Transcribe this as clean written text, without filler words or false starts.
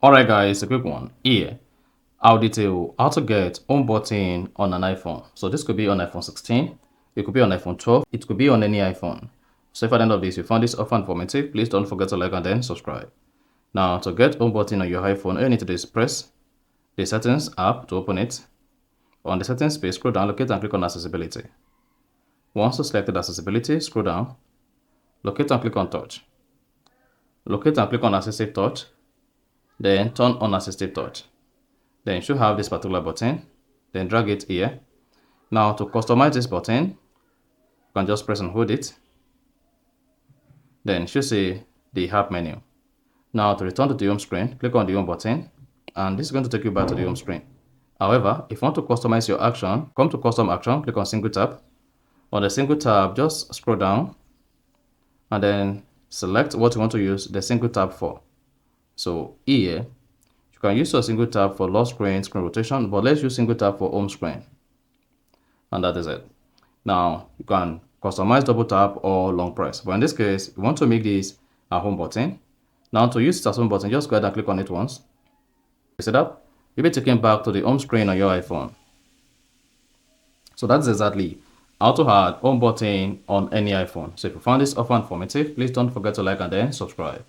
Alright guys, a quick one. Here, I'll detail how to get home button on an iPhone. So this could be on iPhone 16, it could be on iPhone 12, it could be on any iPhone. So if at the end of this you found this offer informative, please don't forget to like and then subscribe. Now to get home button on your iPhone, all you need to do is press the settings app to open it. On the settings page, scroll down, locate and click on accessibility. Once you selected accessibility, scroll down, locate and click on touch. Locate and click on assistive touch. Then turn on assistive touch. Then you should have this particular button. Then drag it here. Now to customize this button, you can just press and hold it. Then you should see the app menu. Now to return to the home screen, click on the home button, and this is going to take you back to the home screen. However, if you want to customize your action, come to custom action, click on single tap. On the single tap, just scroll down and then select what you want to use the single tap for. So here, you can use your single tap for lock screen, screen rotation, but let's use single tap for home screen. And that is it. Now, you can customize double tap or long press. But in this case, you want to make this a home button. Now, to use this as home button, just go ahead and click on it once. Set up, you'll be taken back to the home screen on your iPhone. So that's exactly how to add home button on any iPhone. So if you found this offer informative, please don't forget to like and then subscribe.